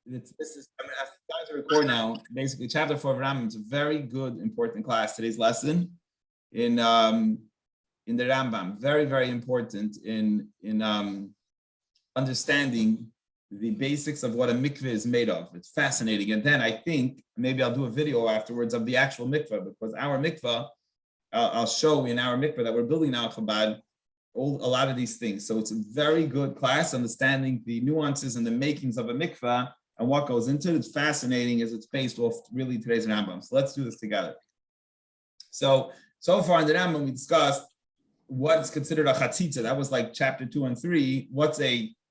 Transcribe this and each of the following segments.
this is, I'm going to record now. Basically, chapter 4 of Rambam is a very good, important class. Today's lesson in the Rambam, very, very important in understanding the basics of what a mikveh is made of. It's fascinating. And then I think maybe I'll do a video afterwards of the actual mikveh, because our mikveh, I'll show in our mikveh that we're building now Chabad a lot of these things. So it's a very good class, understanding the nuances and the makings of a mikveh and what goes into it. It's fascinating as it's based off really today's Rambam. So let's do this together. So far in the Rambam, we discussed what's considered a chatzitza. That was like chapter 2 and 3. What's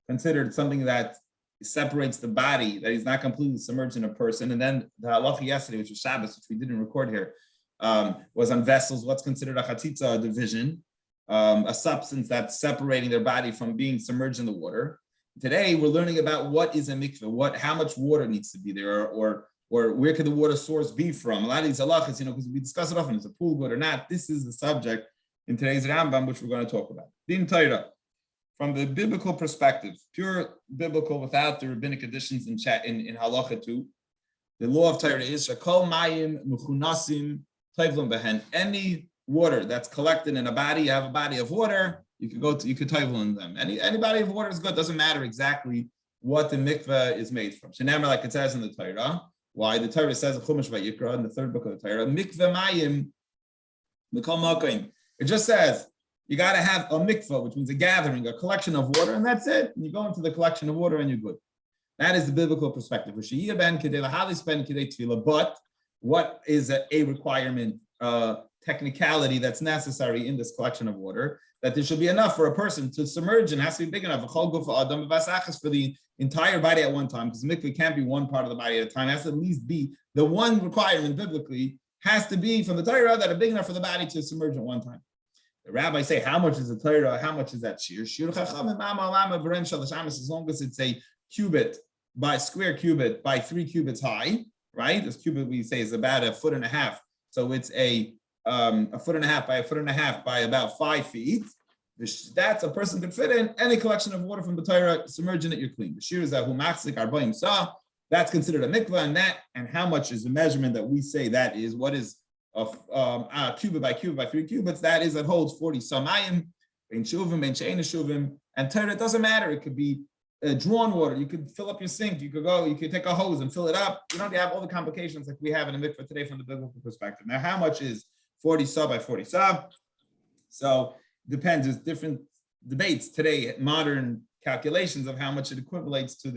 considered something that separates the body, that is not completely submerged in a person. And then the halacha yesterday, which was Shabbos, which we didn't record here, was on vessels. What's considered a chatzitza, a division, a substance that's separating their body from being submerged in the water. Today, we're learning about what is a mikveh, how much water needs to be there, or where could the water source be from. A lot of these halachas, because we discuss it often, is a pool good or not? This is the subject in today's Rambam, which we're going to talk about. Din Torah, from the biblical perspective, pure biblical, without the rabbinic additions in halacha 2, the law of Torah is shekol mayim mechunasim tovlim behen. Any water that's collected in a body, you have a body of water, you could tovlim in them. Any body of water is good. Doesn't matter exactly what the mikveh is made from. Shenamar, like it says in the Torah. Why? The Torah says in Chumash Vayikra, in the 3rd book of the Torah, mikveh mayim mikol makom. It just says you got to have a mikveh, which means a gathering, a collection of water, and that's it. And you go into the collection of water and you're good. That is the biblical perspective. But what is a requirement, technicality that's necessary in this collection of water? That there should be enough for a person to submerge, and has to be big enough for the entire body at one time, because the mikveh can't be one part of the body at a time. It has to at least be the one requirement biblically has to be from the Torah that are big enough for the body to submerge at one time. The rabbis say, how much is the Torah? How much is that shir? As long as it's a cubit by square cubit by 3 cubits high, right? This cubit we say is about 1.5 feet. So it's a 1.5 feet by 1.5 feet by about 5 feet. That's a person could fit in any collection of water from the Torah, submerging it, you're clean. The shir is that humachzik arbaim sa. That's considered a mikveh, and how much is the measurement that we say that is? What is a cubit by 3 cubits? That holds 40 samayim, ben shuvim, ben she'ein shuvim, and Torah. It doesn't matter. It could be drawn water. You could fill up your sink. You could take a hose and fill it up. You don't have all the complications like we have in a mikveh today from the biblical perspective. Now, how much is 40 sa by 40 sa? So depends. There's different debates today. Modern calculations of how much it equates to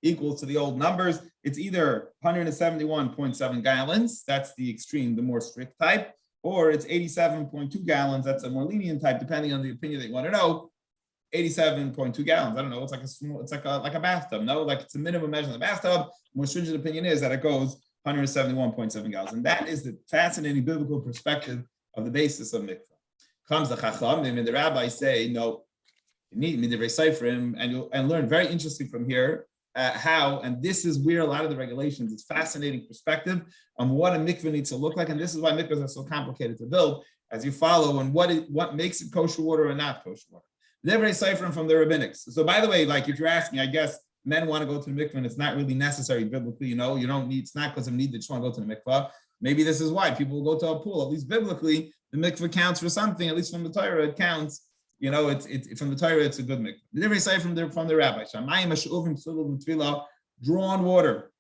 equals to the old numbers. It's either 171.7 gallons, that's the extreme, the more strict type, or it's 87.2 gallons, that's a more lenient type, depending on the opinion that you want to know. 87.2 gallons, I don't know, it's like a bathtub, no? Like it's a minimum measure in the bathtub. More stringent opinion is that it goes 171.7 gallons. And that is the fascinating biblical perspective of the basis of mikveh. Comes the chachamim, and the rabbis say, no, you need midivrei seifrim, and learn very interesting from here, how, and this is where a lot of the regulations, it's fascinating perspective on what a mikveh needs to look like, and this is why mikvahs are so complicated to build, as you follow, and what makes it kosher water or not kosher water. They're ciphering from the rabbinics. So by the way, like if you're asking, I guess men want to go to the mikveh and it's not really necessary biblically, you don't need, it's not because of need that you want to go to the mikveh. Maybe this is why people will go to a pool. At least biblically, the mikveh counts for something, at least from the Torah, it counts. It's from the Torah, it's a good mikveh. The different say from the rabbi, drawn water,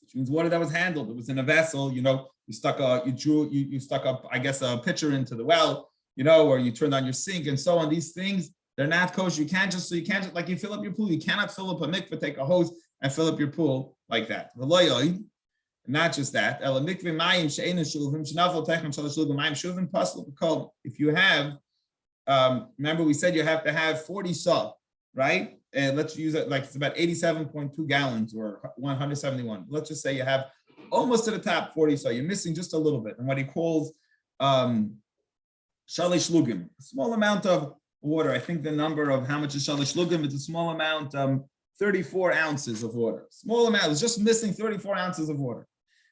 which means water that was handled. It was in a vessel. You stuck up, I guess, a pitcher into the well, or you turned on your sink and so on. These things, they're not kosher. You can't just like you fill up your pool. You cannot fill up a mikveh, take a hose and fill up your pool like that. Not just that. If you have, remember we said you have to have 40 sa, right? And let's use it like it's about 87.2 gallons or 171. Let's just say you have almost to the top 40 sa. You're missing just a little bit. And what he calls shalish lugim, a small amount of water. I think the number of how much is shalish lugim, it's a small amount, 34 ounces of water. Small amount, it's just missing 34 ounces of water.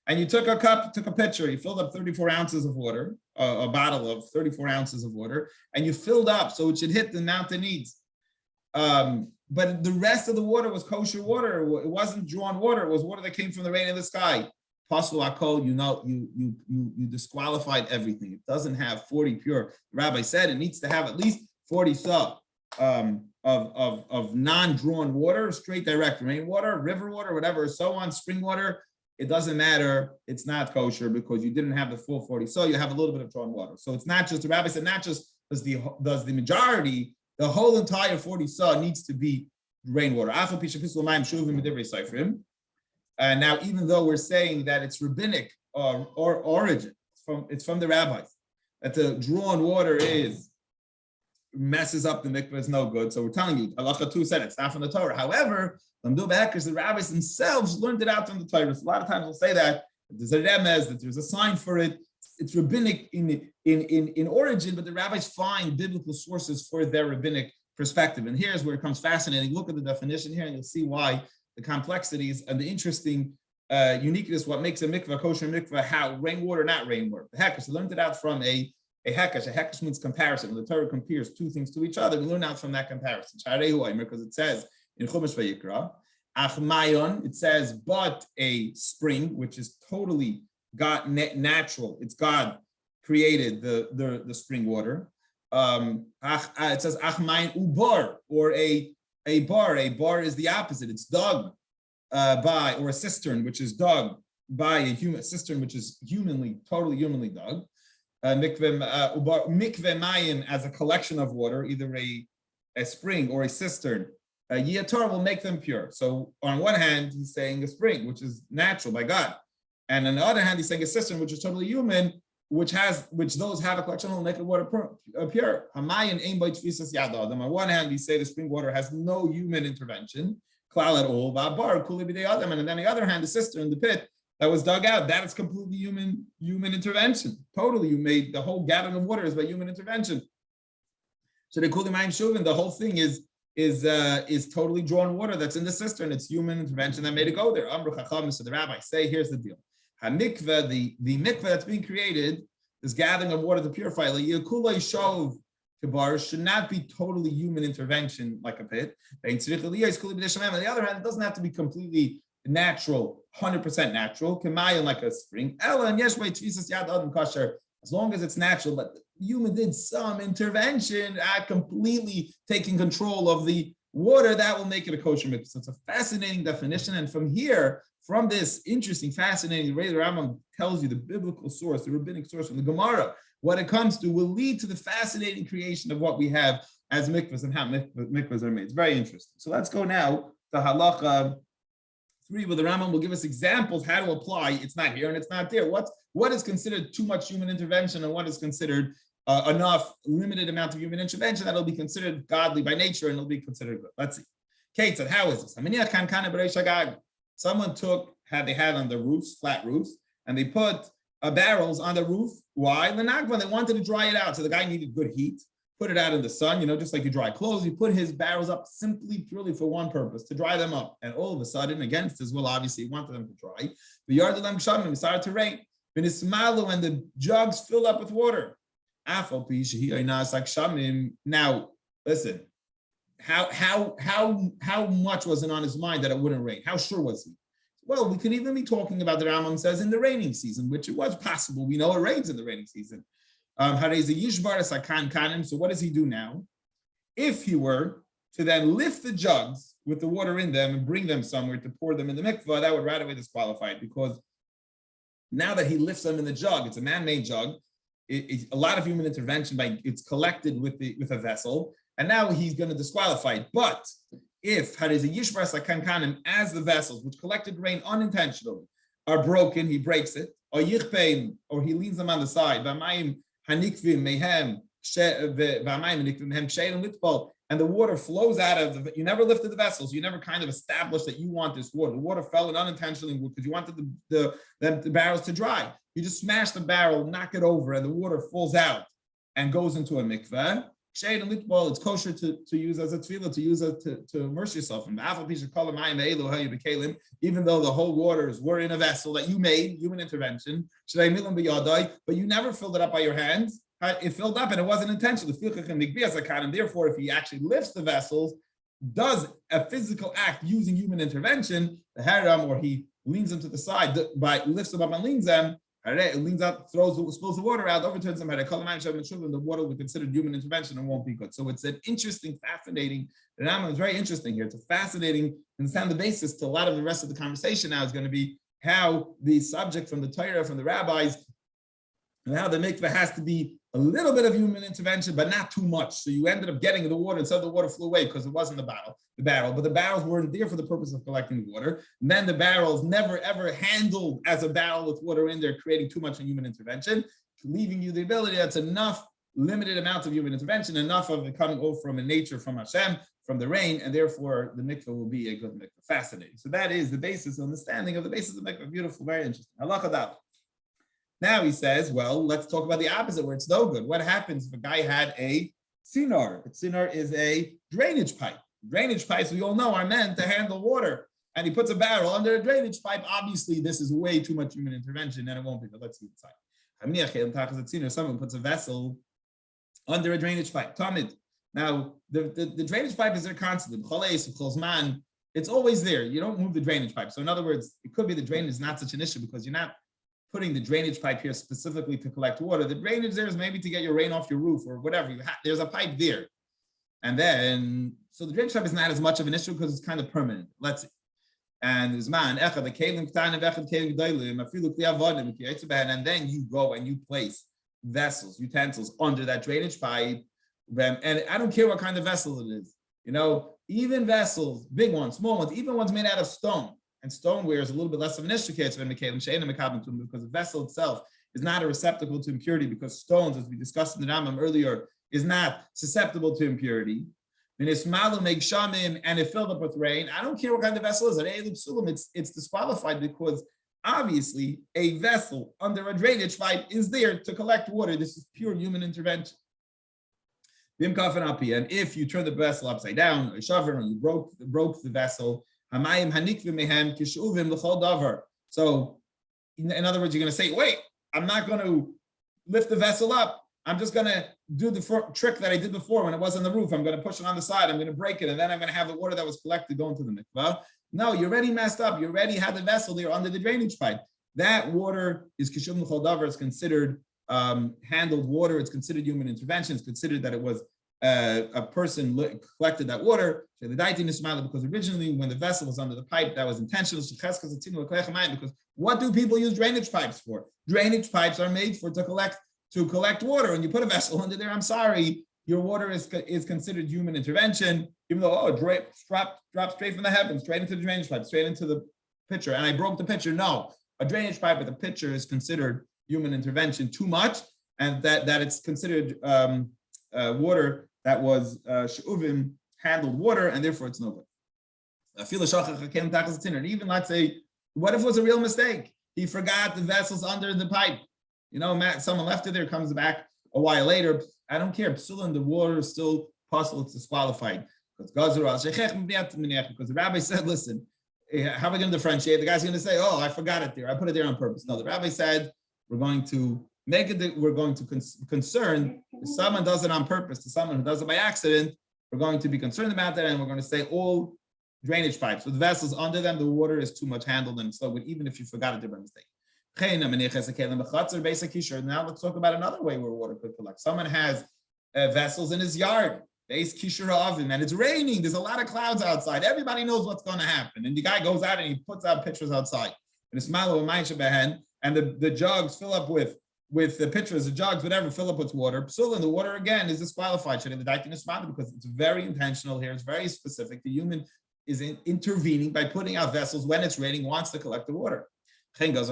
And you took a cup, took a pitcher, you filled up 34 ounces of water, a bottle of 34 ounces of water, and you filled up so it should hit the amount it needs. but the rest of the water was kosher water. It wasn't drawn water. It was water that came from the rain in the sky. Pasul akol, you disqualified everything. It doesn't have 40 pure. The rabbi said it needs to have at least 40 sub of non-drawn water, straight direct rainwater, river water, whatever, so on, spring water. It doesn't matter. It's not kosher because you didn't have the full 40. So you have a little bit of drawn water. So it's not just, the rabbi said, not just does the majority, the whole entire 40 saw needs to be rainwater. And now, even though we're saying that it's rabbinic or origin, it's from the rabbis, that the drawn water messes up the mikvah, is no good. So we're telling you, halacha 2 said it's not from the Torah. However, the rabbis themselves learned it out from the Torah. So a lot of times we'll say that there's a remez, that there's a sign for it. It's rabbinic in origin, but the rabbis find biblical sources for their rabbinic perspective. And here's where it becomes fascinating. Look at the definition here, and you'll see why the complexities and the interesting uniqueness, what makes a mikvah kosher mikvah, how rainwater, not rainwater. The hekesh, learned it out from a hekesh. A hekesh means comparison. When the Torah compares two things to each other, we learn out from that comparison. Because it says in Chumash Vayikra, Achmayon, it says, but a spring, which is totally God natural. It's God created the spring water. It says Achmayon Ubar, or a bar. A bar is the opposite. It's dug by, or a cistern, which is dug by a human cistern, which is totally humanly dug. Mikveh mayim, as a collection of water, either a spring or a cistern. Yiatar will make them pure. So on one hand, he's saying a spring, which is natural by God, and on the other hand, he's saying a cistern, which is totally human, which those have a collection will make the water pure. On one hand, we say the spring water has no human intervention, klal at all. And then the other hand, the cistern, the pit that was dug out, that is completely human intervention. Totally, you made the whole gathering of water is by human intervention. So the kulimayim shuvin, the whole thing is totally drawn water that's in the cistern. It's human intervention that made it go there. Amru chacham, so the rabbis say, here's the deal. HaMikveh, the mikveh that's being created, this gathering of water to purify, should not be totally human intervention like a pit. On the other hand, it doesn't have to be completely natural, 100% natural, like a spring. As long as it's natural, but the human did some intervention at completely taking control of the water, that will make it a kosher mikveh. So it's a fascinating definition. And from this interesting, fascinating way, the Rambam tells you the biblical source, the rabbinic source from the Gemara, what it comes to will lead to the fascinating creation of what we have as mikvahs and how mikvahs are made. It's very interesting. So let's go now to halacha 3, where the Rambam will give us examples how to apply. It's not here and it's not there. What is considered too much human intervention, and what is considered enough limited amount of human intervention that'll be considered godly by nature and it'll be considered good. Let's see. Kate said, how is this? Someone they had on the roofs, flat roofs, and they put barrels on the roof. Why? They wanted to dry it out. So the guy needed good heat, put it out in the sun, just like you dry clothes. He put his barrels up purely for one purpose, to dry them up. And all of a sudden, against his will, obviously, he wanted them to dry. The yard of them shamim, it started to rain. When the jugs filled up with water. Now, listen, how much was it on his mind that it wouldn't rain? How sure was he? Well, we could even be talking about, the Rambam says, in the raining season, which it was possible. We know it rains in the raining season. So what does he do now? If he were to then lift the jugs with the water in them and bring them somewhere to pour them in the mikvah, that would right away disqualify it, because now that he lifts them in the jug, it's a man-made jug. It's a lot of human intervention, it's collected with a vessel, and now he's going to disqualify it. But if as the vessels which collected rain unintentionally are broken, he breaks it, or he leans them on the side, and the water flows out of you never lifted the vessels, you never kind of established that you want this water. The water fell in unintentionally because you wanted the barrels to dry. You just smash the barrel, knock it over, and the water falls out and goes into a mikveh. Shade and litbol, it's kosher to use as a tefillah, to use it to immerse yourself in. Even though the whole waters were in a vessel that you made, human intervention, but you never filled it up by your hands. It filled up and it wasn't intentional. Therefore, if he actually lifts the vessels, does a physical act using human intervention, the haram, or he leans them to the side, lifts them up and leans them, leans out, spills the water out, overturns them, the water will be considered human intervention and won't be good. So it's an interesting, fascinating, the Rambam is very interesting here. It's a fascinating, understand the basis to a lot of the rest of the conversation now is going to be how the subject from the Torah, from the rabbis, and how the mikveh has to be a little bit of human intervention, but not too much. So you ended up getting the water, and so the water flew away because it wasn't the barrel, but the barrels weren't there for the purpose of collecting the water. And then the barrels never ever handled as a barrel with water in there, creating too much human intervention, leaving you the ability that's enough, limited amounts of human intervention, enough of it coming over from a nature, from Hashem, from the rain, and therefore the mikveh will be a good mikveh. Fascinating. So that is the basis, understanding of the basis of mikveh. Beautiful, very interesting. Halacha daf. Now he says, well, let's talk about the opposite where it's no good. What happens if a guy had a tzinor? A tzinor is a drainage pipe. Drainage pipes, we all know, are meant to handle water. And he puts a barrel under a drainage pipe. Obviously, this is way too much human intervention, and it won't be. But let's see inside. Someone puts a vessel under a drainage pipe. Tamid. Now, the drainage pipe is there constantly. It's always there. You don't move the drainage pipe. So in other words, it could be the drainage is not such an issue because you're not putting the drainage pipe here specifically to collect water. The drainage there is maybe to get your rain off your roof or whatever. There's a pipe there. And then, so the drainage pipe is not as much of an issue because it's kind of permanent. Let's see. And and then you go and you place vessels, utensils under that drainage pipe. And I don't care what kind of vessel it is. You know, even vessels, big ones, small ones, even ones made out of stone. And stoneware is a little bit less of an issue because the vessel itself is not a receptacle to impurity because stones, as we discussed in the Rambam earlier, is not susceptible to impurity. And it filled up with rain. I don't care what kind of vessel it is. It's disqualified because obviously a vessel under a drainage pipe is there to collect water. This is pure human intervention. And if you turn the vessel upside down, or you broke the vessel, so in other words, you're going to say, wait, I'm not going to lift the vessel up. I'm just going to do the trick that I did before when it was on the roof. I'm going to push it on the side. I'm going to break it. And then I'm going to have the water that was collected go into the mikvah. No, you already messed up. You already had the vessel there under the drainage pipe. That water is kishum l'chol davar. It's considered handled water. It's considered human intervention. It's considered that it was a person collected that water. Because originally when the vessel was under the pipe, that was intentional. Because what do people use drainage pipes for? Drainage pipes are made to collect water. And you put a vessel under there, I'm sorry, your water is considered human intervention, even though, it dropped straight from the heavens, straight into the drainage pipe, straight into the pitcher. And I broke the pitcher. No, a drainage pipe with a pitcher is considered human intervention too much, and that it's considered water that was she'uvim, handled water, and therefore it's no good. Even let's say, what if it was a real mistake? He forgot the vessel's under the pipe. You know, someone left it there, comes back a while later. I don't care. Psulim, the water is still possible. It's disqualified. Because the rabbi said, listen, how are we going to differentiate? The guy's going to say, oh, I forgot it there. I put it there on purpose. No, the rabbi said, we're going to make it, we're going to concern if someone does it on purpose to someone who does it by accident, we're going to be concerned about that, and we're going to say all drainage pipes with vessels under them, the water is too much handled, and so even if you forgot it there by mistake. Now let's talk about another way where water could collect. Someone has vessels in his yard, and it's raining. There's a lot of clouds outside. Everybody knows what's going to happen. And the guy goes out and he puts out pitchers outside. And the jugs fill up with the pitchers, the jugs, whatever, fill up with water. Psul, the water again is disqualified because it's very intentional here. It's very specific. The human is intervening by putting out vessels when it's raining, wants to collect the water. And the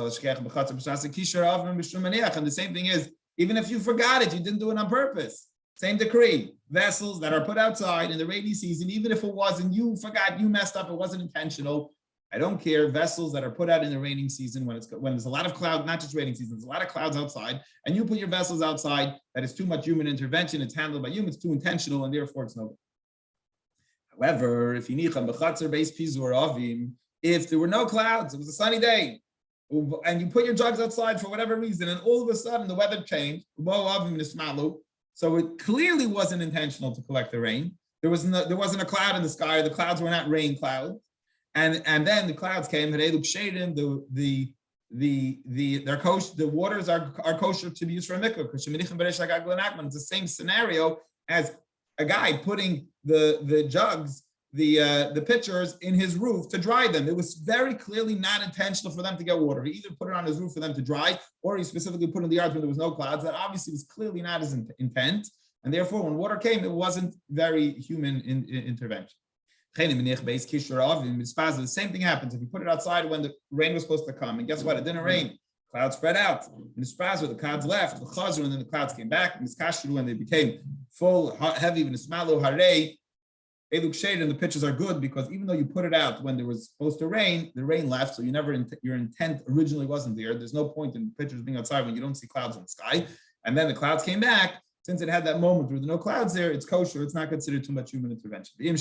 same thing is, even if you forgot it, you didn't do it on purpose. Same decree. Vessels that are put outside in the rainy season, even if it wasn't, you forgot, you messed up, it wasn't intentional. I don't care. Vessels that are put out in the raining season when there's a lot of cloud, not just raining season, there's a lot of clouds outside, and you put your vessels outside, that is too much human intervention, it's handled by humans, too intentional, and therefore it's no good. However, if there were no clouds, it was a sunny day, and you put your jugs outside for whatever reason, and all of a sudden the weather changed, so it clearly wasn't intentional to collect the rain, there wasn't a cloud in the sky. The clouds were not rain clouds, and then the clouds came. And they look shading the waters are kosher to be used for a mikvah. It's the same scenario as a guy putting the jugs, the pitchers in his roof to dry them. It was very clearly not intentional for them to get water. He either put it on his roof for them to dry, or he specifically put it in the yards when there was no clouds. That obviously was clearly not his intent. And therefore, when water came, it wasn't very human intervention. The same thing happens if you put it outside when the rain was supposed to come, and guess what? It didn't rain. Clouds spread out. In the clouds left, and then the clouds came back, and they became full, heavy, and they look shade, and the pitches are good because even though you put it out when there was supposed to rain, the rain left, so you never your intent originally wasn't there. There's no point in pitchers being outside when you don't see clouds in the sky. And then the clouds came back. Since it had that moment where there were no clouds there, it's kosher. It's not considered too much human intervention. And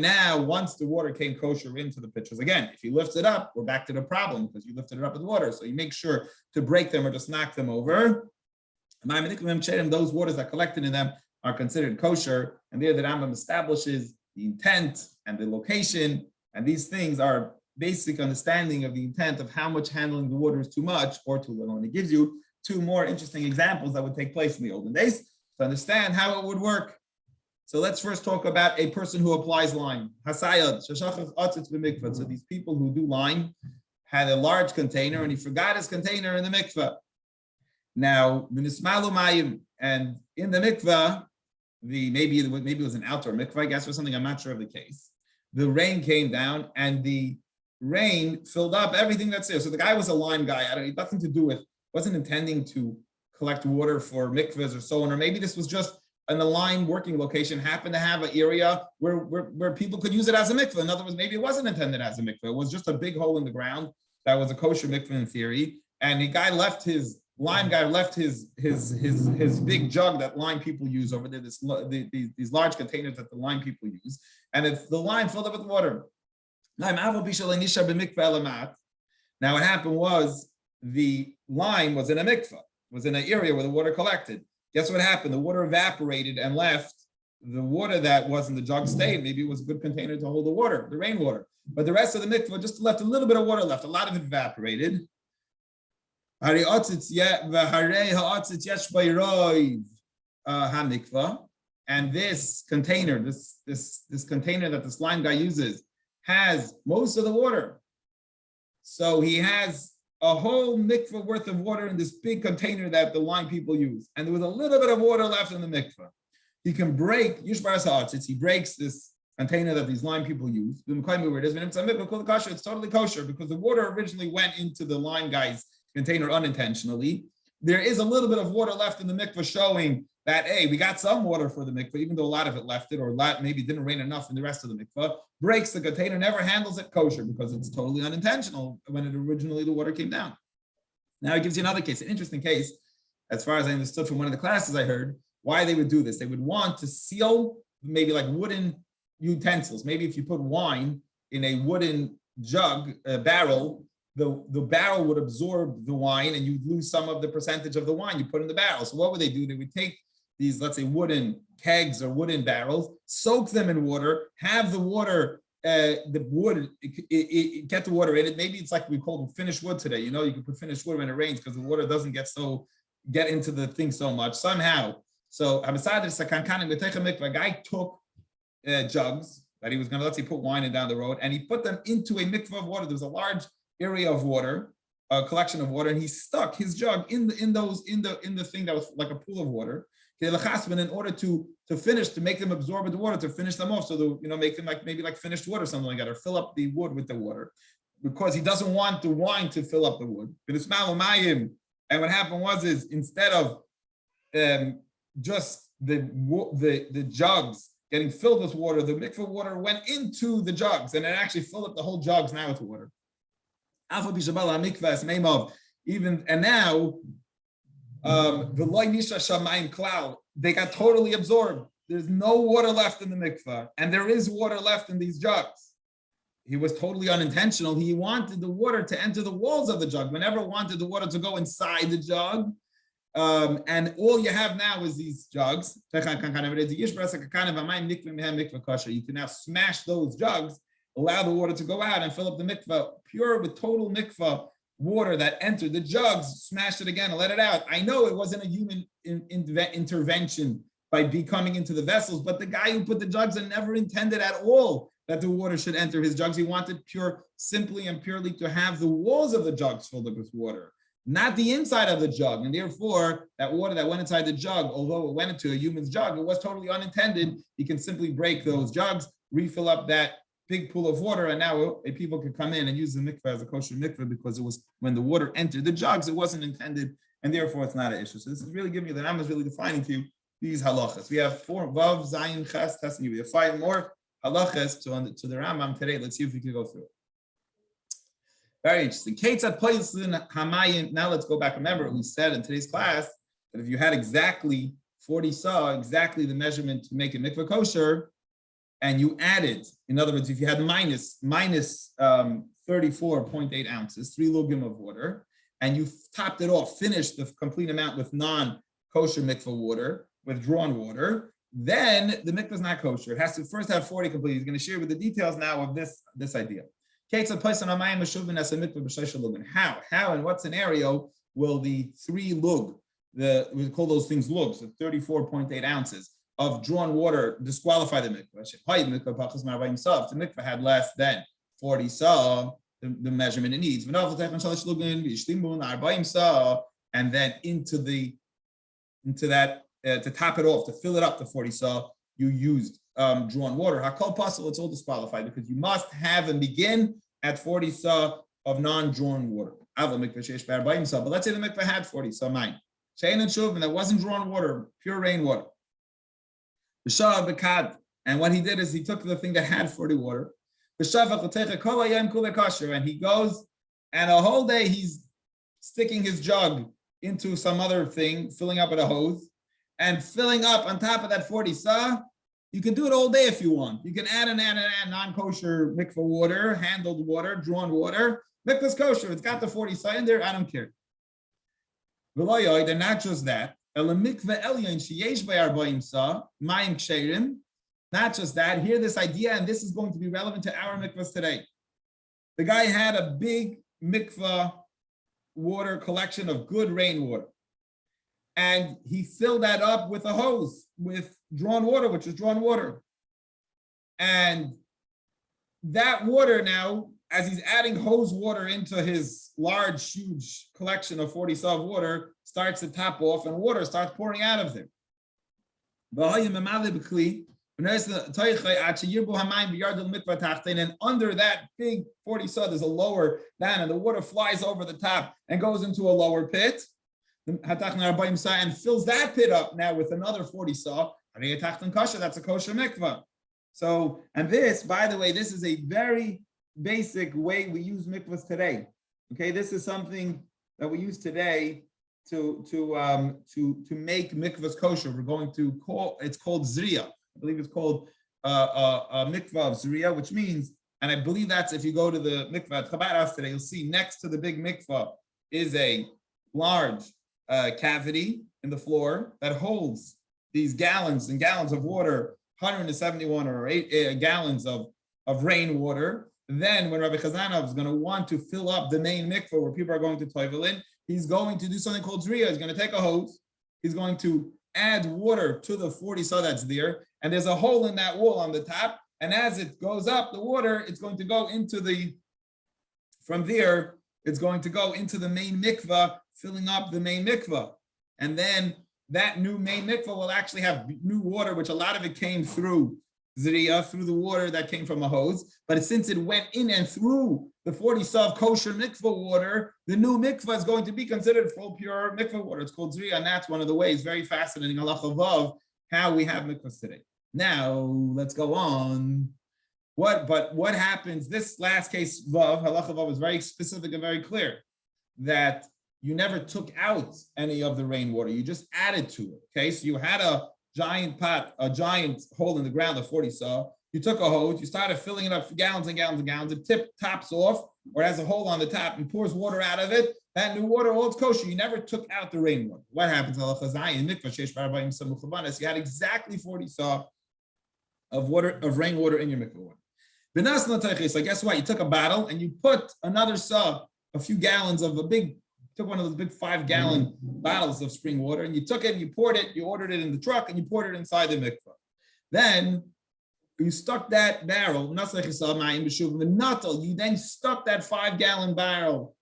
now, once the water came kosher into the pitchers, again, if you lift it up, we're back to the problem because you lifted it up with water. So you make sure to break them or just knock them over. Those waters that collected in them are considered kosher. And there the Rambam establishes the intent and the location. And these things are basic understanding of the intent of how much handling the water is too much or too little. And it gives you two more interesting examples that would take place in the olden days to understand how it would work. So let's first talk about a person who applies lime. So these people who do lime had a large container and he forgot his container in the mikveh. Now, and in the mikveh, maybe it was an outdoor mikveh, I guess, or something. I'm not sure of the case. The rain came down and the rain filled up everything that's there. So the guy was a lime guy. It had nothing to do with, wasn't intending to collect water for mikvahs or so on, or maybe this was just an aligned working location, happened to have an area where people could use it as a mikvah. In other words, maybe it wasn't intended as a mikvah. It was just a big hole in the ground that was a kosher mikvah in theory. And the guy left his big jug that lime people use over there, these large containers that the lime people use, and it's the lime filled up with water. Now what happened was the lime was in a mikvah, was in an area where the water collected. Guess what happened? The water evaporated and left. The water that was in the jug stayed. Maybe it was a good container to hold the water, the rainwater. But the rest of the mikvah just left a little bit of water left. A lot of it evaporated. And this container, this container that the slime guy uses, has most of the water. So he has a whole mikvah worth of water in this big container that the lime people use. And there was a little bit of water left in the mikvah. He can break, he breaks this container that these lime people use. It's totally kosher because the water originally went into the lime guy's container unintentionally. There is a little bit of water left in the mikvah showing that, hey, we got some water for the mikvah, even though a lot of it left it, or maybe didn't rain enough in the rest of the mikvah, breaks the container, never handles it kosher because it's totally unintentional when it originally the water came down. Now it gives you another case, an interesting case, as far as I understood from one of the classes I heard, why they would do this. They would want to seal maybe like wooden utensils. Maybe if you put wine in a wooden jug, a barrel, the barrel would absorb the wine and you'd lose some of the percentage of the wine you put in the barrel. So what would they do? They would take these, let's say, wooden kegs or wooden barrels, soak them in water, have the water, the wood, get the water in it. Maybe it's like we call it finished wood today. You know, you can put finished wood when it rains because the water doesn't get into the thing so much somehow. So a guy took jugs that he was going to, let's say, put wine in down the road, and he put them into a mikvah of water. There was a large area of water, a collection of water, and he stuck his jug in the thing that was like a pool of water. In order to finish, to make them absorb the water, to finish them off, so make them like maybe like finished wood or something like that, or fill up the wood with the water, because he doesn't want the wine to fill up the wood. And what happened was instead of just the jugs getting filled with water, the mikvah water went into the jugs, and it actually filled up the whole jugs now with water. Even and now. They got totally absorbed. There's no water left in the mikvah, and there is water left in these jugs. He was totally unintentional. He wanted the water to enter the walls of the jug. Whenever wanted the water to go inside the jug, And all you have now is these jugs. You can now smash those jugs, allow the water to go out and fill up the mikvah, pure with total mikvah water that entered the jugs, smash it again and let it out. I know it wasn't a human intervention by coming into the vessels, but the guy who put the jugs in never intended at all that the water should enter his jugs. He wanted simply and purely to have the walls of the jugs filled up with water, not the inside of the jug. And therefore, that water that went inside the jug, although it went into a human's jug, it was totally unintended. He can simply break those jugs, refill up that big pool of water, and now people can come in and use the mikveh as a kosher mikveh because it was when the water entered the jugs, it wasn't intended, and therefore it's not an issue. So this is really giving you, the Rambam is really defining to you these halachas. We have 4 Vav, Zayin, Ches, Tes, and we have 5 more halachas to the Rambam today. Let's see if we can go through it. Very interesting. Now let's go back. Remember, we said in today's class that if you had exactly 40 saw, exactly the measurement to make a mikveh kosher, and you added, in other words, if you had minus 34.8 ounces, 3 lugim of water, and you topped it off, finished the complete amount with non-kosher mikveh water, with drawn water, then the mikveh is not kosher. It has to first have 40 complete. He's going to share with the details now of this idea. How in what scenario will the 3 lug, we call those things lugs, the 34.8 ounces of drawn water disqualify the mikveh? If the mikveh had less than 40 saw, the measurement it needs, and then into that to top it off, to fill it up to 40 saw, you used drawn water. Hakol pasul, it's all disqualified because you must have and begin at 40 saw of non-drawn water. But let's say the mikveh had 40 saw, mine. And that wasn't drawn water, pure rainwater. And what he did is he took the thing that had 40 water, and he goes and a whole day he's sticking his jug into some other thing, filling up with a hose, and filling up on top of that 40 saw. You can do it all day if you want. You can add non-kosher mikveh water, handled water, drawn water. Mikveh's kosher. It's got the 40 saw in there. I don't care. They're not just that. Not just that. Hear this idea, and this is going to be relevant to our mikvahs today. The guy had a big mikveh water collection of good rainwater, and he filled that up with a hose with drawn water, which is drawn water. And that water now, as he's adding hose water into his large, huge collection of 40 saw of water, starts to top off and water starts pouring out of there. And under that big 40 saw, there's a lower down, and the water flies over the top and goes into a lower pit, and fills that pit up now with another 40 saw. That's a kosher mikvah. So, and this, by the way, this is a very basic way we use mikvahs today. Okay, this is something that we use today to make mikvahs kosher. We're going to call, it's called zriya. I believe it's called a mikvah of zriya, which means, and I believe that's, if you go to the mikvah at Chabad House today, you'll see next to the big mikvah is a large cavity in the floor that holds these gallons and gallons of water, 171 or 8 gallons of rainwater. Then when Rabbi Chazanov is going to want to fill up the main mikvah where people are going to toivel in, he's going to do something called zriya. He's going to take a hose. He's going to add water to the 40 saw that's there. And there's a hole in that wall on the top. And as it goes up, the water, it's going to go into from there, it's going to go into the main mikvah, filling up the main mikvah. And then that new main mikvah will actually have new water, which a lot of it came through zriya, through the water that came from a hose. But since it went in and through the 40 saw of kosher mikvah water, the new mikvah is going to be considered full pure mikvah water. It's called zriya, and that's one of the ways, very fascinating, halacha vav, how we have mikvahs today. Now, let's go on. What happens, this last case, vav, halacha vav, is very specific and very clear, that you never took out any of the rainwater, you just added to it, okay? So you had a giant pot, a giant hole in the ground of 40 saw, you took a hose, you started filling it up for gallons and gallons and gallons, it tops off, or has a hole on the top and pours water out of it, that new water, all it's kosher. You never took out the rainwater. What happens? You had exactly 40 saw of rainwater in your mikvah water. So guess what? You took a bottle and you put another saw, a few gallons of took one of those big 5-gallon bottles of spring water, and you took it and you poured it, you ordered it in the truck, and you poured it inside the mikvah. Then you stuck that barrel, you then stuck that 5-gallon barrel,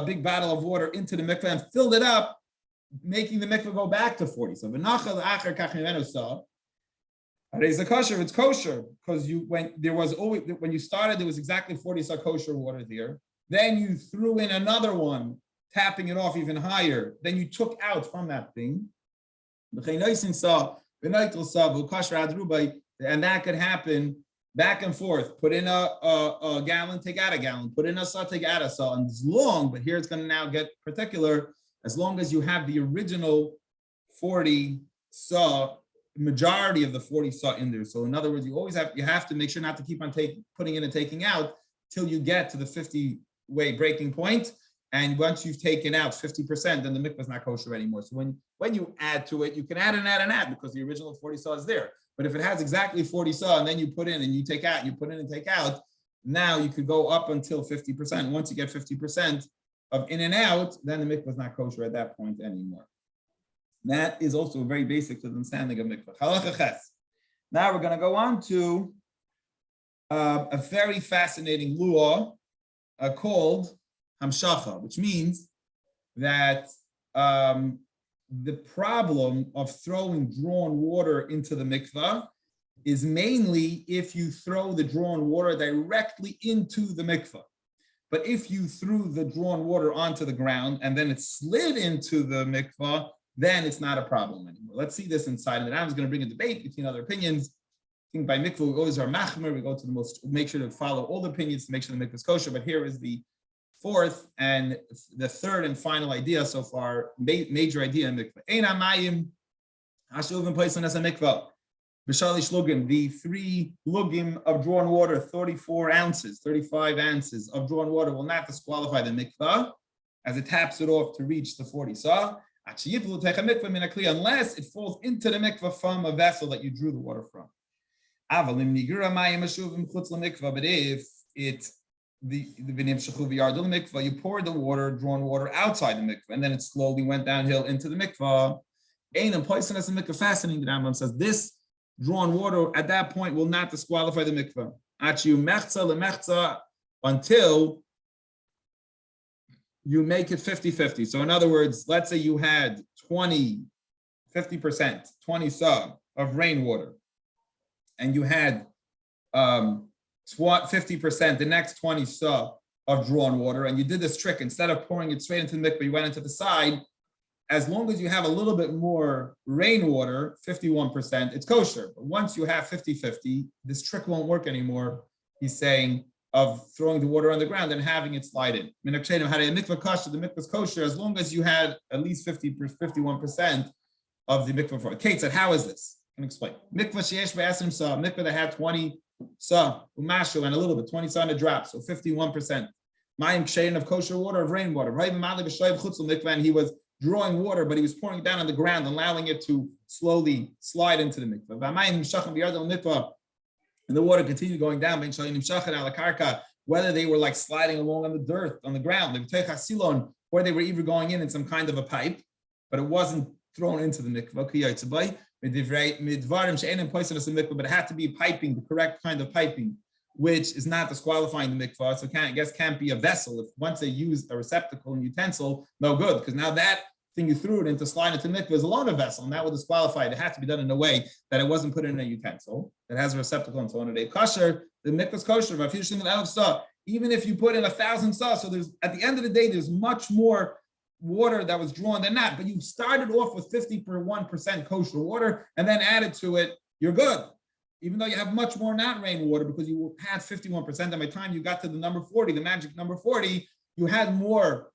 big bottle of water into the mikvah and filled it up, making the mikvah go back to 40. So it's kosher because when you started, there was exactly 40 saw kosher water there. Then you threw in another one, tapping it off even higher. Then you took out from that thing. And that could happen back and forth. Put in a gallon, take out a gallon. Put in a saw, take out a saw. And it's long, but here it's going to now get particular. As long as you have the original 40 saw, majority of the 40 saw in there. So in other words, you have to make sure not to keep on putting in and taking out till you get to the 50-way breaking point. And once you've taken out 50%, then the mikvah is not kosher anymore. So when you add to it, you can add and add and add because the original 40 saw is there. But if it has exactly 40 saw and then you put in and you take out, and you put in and take out, now you could go up until 50%. Once you get 50% of in and out, then the mikvah is not kosher at that point anymore. That is also very basic to the understanding of mikvah. Halacha ches. Now we're going to go on to a very fascinating law called hamshacha, which means that the problem of throwing drawn water into the mikvah is mainly if you throw the drawn water directly into the mikvah. But if you threw the drawn water onto the ground and then it slid into the mikvah, then it's not a problem anymore. Let's see this inside. And I'm going to bring a debate between other opinions. I think by mikvah, we always are machmer. We go to make sure to follow all the opinions to make sure the mikvah is kosher. But here is the fourth and the third and final idea so far, major idea in mikvah. Ein hamayim hashuvim peisan as a mikvah. B'shalish lugim, the 3 lugim of drawn water, 34 ounces, 35 ounces of drawn water will not disqualify the mikvah as it taps it off to reach the 40 saw. Unless it falls into the mikvah from a vessel that you drew the water from. But if you pour the water, drawn water outside the mikvah, and then it slowly went downhill into the mikvah. Fascinating, the Rambam says this drawn water at that point will not disqualify the mikvah until you make it 50-50. So in other words, let's say you had 50%, 20 saw of rainwater, and you had 50%, the next 20 saw of drawn water, and you did this trick. Instead of pouring it straight into the mikvah, you went into the side. As long as you have a little bit more rainwater, 51%, it's kosher. But once you have 50-50, this trick won't work anymore, he's saying, of throwing the water on the ground and having it slide in. The mikvah is kosher as long as you had at least 51% of the mikvah. Kate said, how is this? I can explain. Mikvah sheyesh be'asrim sa, mikvah that had 20 sa, umashu, and a little bit, 20 sa and a drop, so 51%. Mayim kshein of kosher water, of rainwater. And he was drawing water, but he was pouring it down on the ground, allowing it to slowly slide into the mikvah. And the water continued going down, whether they were like sliding along on the dirt, on the ground, or they were either going in some kind of a pipe, but it wasn't thrown into the mikvah. But it had to be piping, the correct kind of piping, which is not disqualifying the mikvah. So can't be a vessel. If once they use a receptacle and utensil, no good, because now that thing you threw it into slide into mikvah is alone a vessel, and that will disqualify it. It had to be done in a way that it wasn't put in a utensil that has a receptacle and so on. A kosher, the mikvah is kosher. Even if you put in 1,000 saw, so there's at the end of the day, there's much more water that was drawn than that. But you started off with 51% kosher water and then added to it, you're good. Even though you have much more not rainwater because you had 51%. And by the time you got to the number 40, the magic number 40, you had more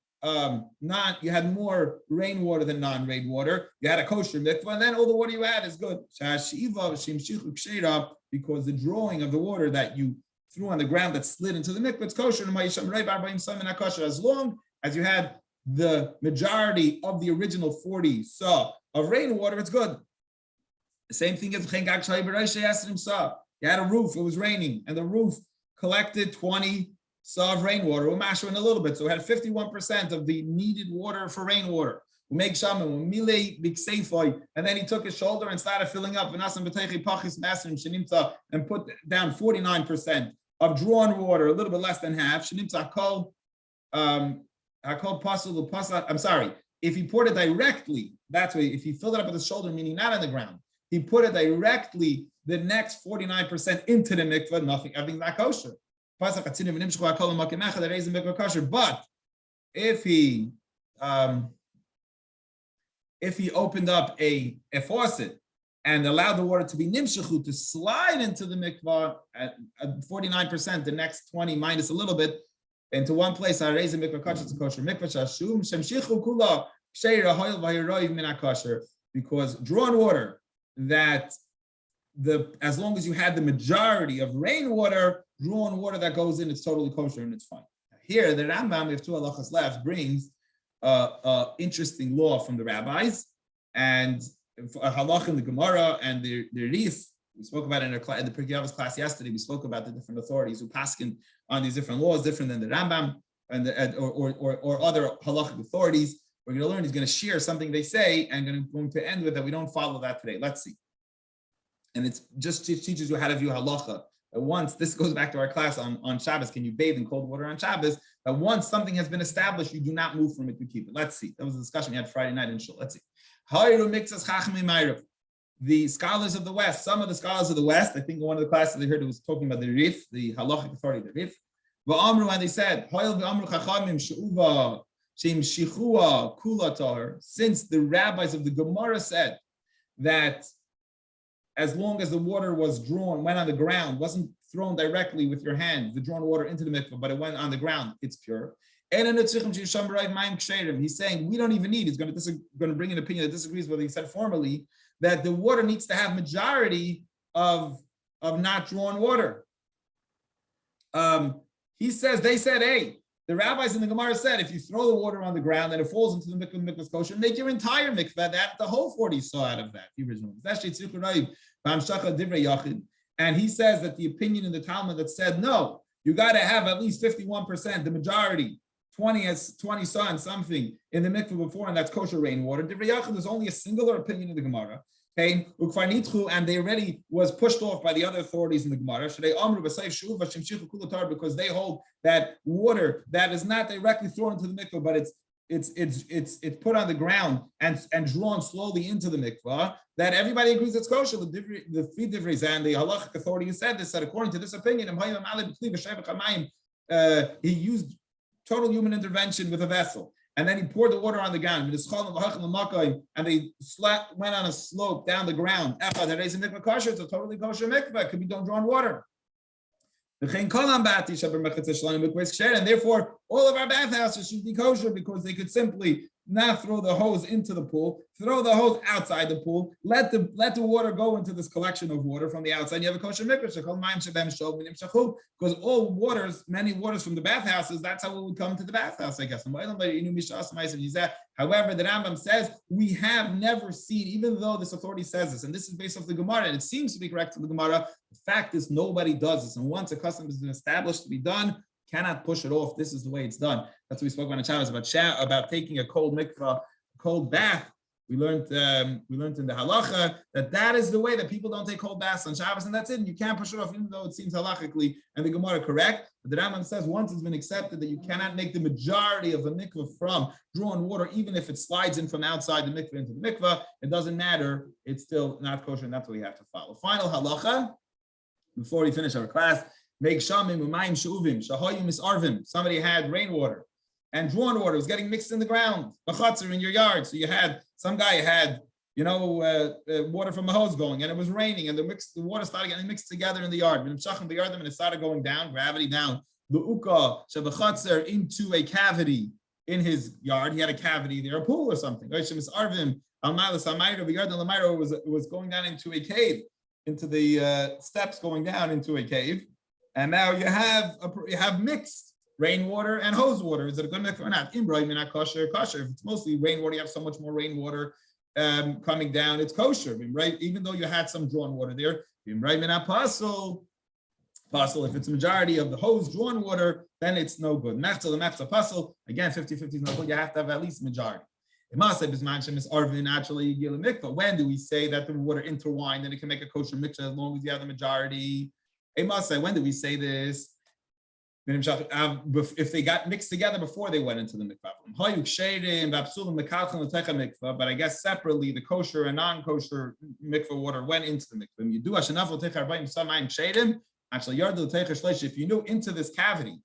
rainwater than non-rainwater. You had a kosher mikvah, and then all the water you had is good. Because the drawing of the water that you threw on the ground that slid into the mikvah, it's kosher. As long as you had the majority of the original 40 saw of rainwater, it's good. The same thing as you had a roof, it was raining, and the roof collected 20 saw of rainwater, in a little bit. So it had 51% of the needed water for rainwater. And then he took his shoulder and started filling up and put down 49% of drawn water, a little bit less than half. I'm sorry. If he poured it directly, that's why if he filled it up with his shoulder, meaning not on the ground, he put it directly the next 49% into the mikvah, nothing, everything's not kosher. But if he opened up a faucet and allowed the water to be nimshachu, to slide into the mikvah at 49%, the next 20 minus a little bit, into one place, it's a kosher mikvah, because drawn water, that as long as you had the majority of rainwater, drawn water that goes in, it's totally kosher and it's fine. Here, the Rambam, we have two halachas left, brings interesting law from the rabbis, and a halach in the Gemara and the Rif. We spoke about it in the Pirkei Avos class yesterday. We spoke about the different authorities who paskin on these different laws, different than the Rambam and or other halachic authorities. We're going to learn. He's going to share something they say, and going to end with that. We don't follow that today. Let's see. And it just teaches you how to view halacha. Once this goes back to our class on Shabbos, can you bathe in cold water on Shabbos? That once something has been established, you do not move from it to keep it. Let's see. That was a discussion we had Friday night in Shul. Let's see. The scholars of the West, some of the scholars of the West, I think in one of the classes they heard it was talking about the Rif, the halachic authority, the Rif. And they said, since the rabbis of the Gemara said that as long as the water was drawn, went on the ground, wasn't thrown directly with your hand, the drawn water into the mikvah, but it went on the ground, it's pure. He's saying we don't even need, he's going to bring an opinion that disagrees with what he said formerly, that the water needs to have majority of not drawn water. He says, they said, hey, the rabbis in the Gemara said, if you throw the water on the ground and it falls into the mikvah kosher, make your entire mikvah, that the whole 40 saw out of that, the original. And he says that the opinion in the Talmud that said, no, you got to have at least 51%, the majority, 20 saw and something in the mikvah before, and that's kosher rainwater. Divrei Yachid is only a singular opinion in the Gemara. Okay, and they already was pushed off by the other authorities in the Gemara. Because they hold that water that is not directly thrown into the mikvah, but it's put on the ground and drawn slowly into the mikvah, that everybody agrees it's kosher. The three different and the halachic authority who said this said, according to this opinion, he used total human intervention with a vessel. And then he poured the water on the ground, and they went on a slope down the ground. It's a totally kosher mikvah. It could be done drawn water. And therefore, all of our bathhouses should be kosher because they could simply not throw the hose into the pool, throw the hose outside the pool, let the water go into this collection of water from the outside. You have a kosher mikvah because all waters, many waters from the bathhouses, that's how it would come to the bathhouse, I guess. However, the Rambam says we have never seen, even though this authority says this, and this is based off the Gemara, and it seems to be correct to the Gemara, the fact is nobody does this. And once a custom has been established to be done, cannot push it off. This is the way it's done. That's what we spoke about in Shabbos about taking a cold mikvah, cold bath. We learned in the halacha that is the way that people don't take cold baths on Shabbos, and that's it. And you can't push it off, even though it seems halachically and the Gemara correct. But the Rambam says once it's been accepted that you cannot make the majority of a mikvah from drawn water, even if it slides in from outside the mikvah into the mikvah, it doesn't matter. It's still not kosher, and that's what we have to follow. Final halacha before we finish our class. Make shamim umayim sheuvim shahoyim misarvim. Somebody had rainwater and drawn water was getting mixed in the ground, b'chatzar in your yard. So some guy had water from a hose going, and it was raining, and the water started getting mixed together in the yard. And it started going down, gravity down. The uka sheb'chatzar into a cavity in his yard. He had a cavity there, a pool or something. It was going down into a cave, into the steps going down into a cave. And now you have mixed rainwater and hose water. Is it a good mikvah or not? Kosher. If it's mostly rainwater, you have so much more rainwater coming down, it's kosher, right? Even though you had some drawn water there. Puzzle, if it's a majority of the hose drawn water, then it's no good. Puzzle, again, 50-50 is no good. You have to have at least majority. When do we say that the water intertwined and it can make a kosher mixture as long as you have the majority? When do we say this? If they got mixed together before they went into the mikvah. But I guess separately, the kosher and non-kosher mikvah water went into the mikvah. Actually, if you knew into this cavity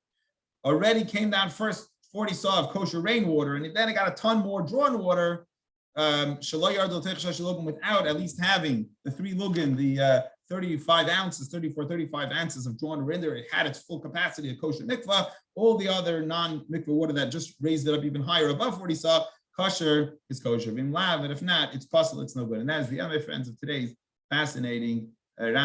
already came down first 40 saw of kosher rainwater, and then it got a ton more drawn water, without at least having the 3 lugin, the 35 ounces of drawn water in there. It had its full capacity of kosher mikvah. All the other non-mikvah water that just raised it up even higher above 40 saw, kosher is kosher. And if not, it's possible, it's no good. And that is the end, my friends, of today's fascinating Rambam.